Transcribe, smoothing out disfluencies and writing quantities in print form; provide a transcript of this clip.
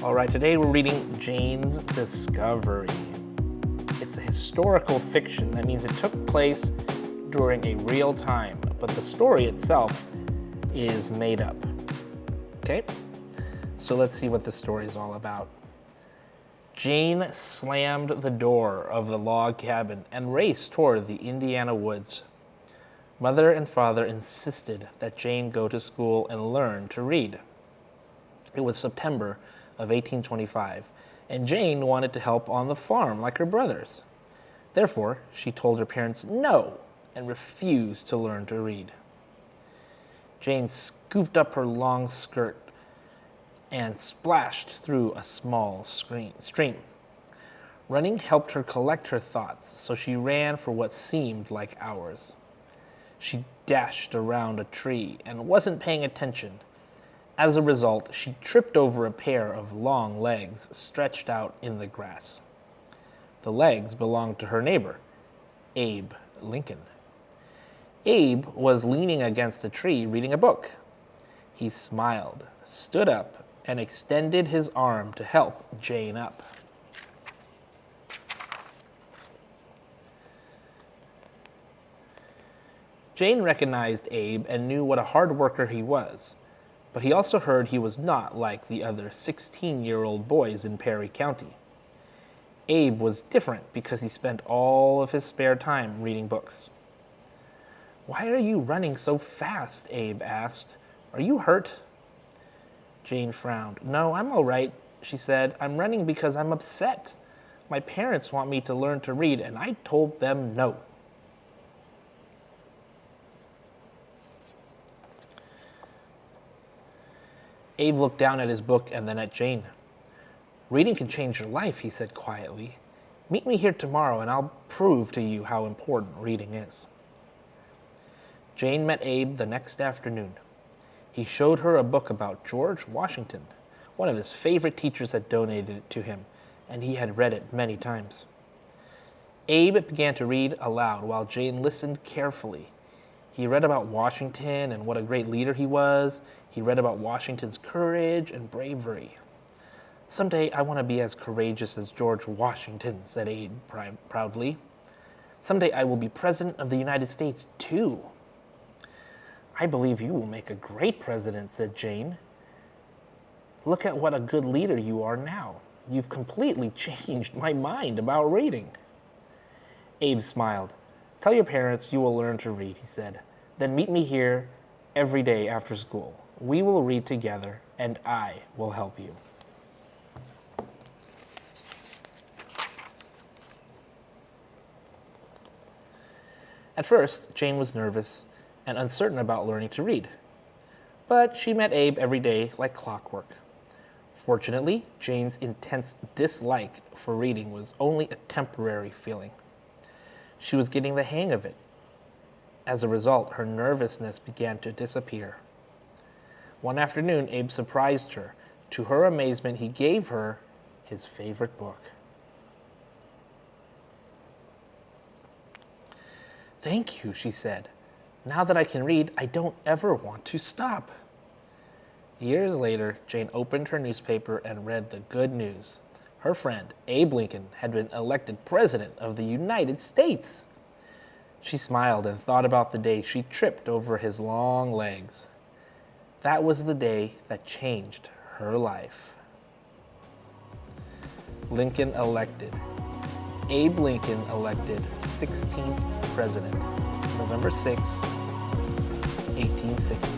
All right, today we're reading Jane's Discovery. It's a historical fiction. That means it took place during a real time, but the story itself is made up. Okay, so let's see what the story is all about. Jane slammed the door of the log cabin and raced toward the Indiana woods. Mother and father insisted that Jane go to school and learn to read. It was September of 1825, and Jane wanted to help on the farm like her brothers. Therefore, she told her parents no and refused to learn to read. Jane scooped up her long skirt and splashed through a small stream. Running helped her collect her thoughts, so she ran for what seemed like hours. She dashed around a tree and wasn't paying attention. As a result, she tripped over a pair of long legs stretched out in the grass. The legs belonged to her neighbor, Abe Lincoln. Abe was leaning against a tree reading a book. He smiled, stood up, and extended his arm to help Jane up. Jane recognized Abe and knew what a hard worker he was, but he also heard he was not like the other 16-year-old boys in Perry County. Abe was different because he spent all of his spare time reading books. "Why are you running so fast?" Abe asked. "Are you hurt?" Jane frowned. "No, I'm all right," she said. "I'm running because I'm upset. My parents want me to learn to read, and I told them no." Abe looked down at his book and then at Jane. "Reading can change your life," he said quietly. "Meet me here tomorrow and I'll prove to you how important reading is." Jane met Abe the next afternoon. He showed her a book about George Washington. One of his favorite teachers had donated it to him, and he had read it many times. Abe began to read aloud while Jane listened carefully. He read about Washington and what a great leader he was. He read about Washington's courage and bravery. "Someday I want to be as courageous as George Washington," said Abe proudly. "Someday I will be president of the United States, too." "I believe you will make a great president," said Jane. "Look at what a good leader you are now. You've completely changed my mind about reading." Abe smiled. "Tell your parents you will learn to read," he said. "Then meet me here every day after school. We will read together, and I will help you." At first, Jane was nervous and uncertain about learning to read. But she met Abe every day like clockwork. Fortunately, Jane's intense dislike for reading was only a temporary feeling. She was getting the hang of it. As a result, her nervousness began to disappear. One afternoon, Abe surprised her. To her amazement, he gave her his favorite book. "Thank you," she said. "Now that I can read, I don't ever want to stop." Years later, Jane opened her newspaper and read the good news. Her friend, Abe Lincoln, had been elected President of the United States. She smiled and thought about the day she tripped over his long legs. That was the day that changed her life. Lincoln elected. Abe Lincoln elected 16th President, November 6, 1860.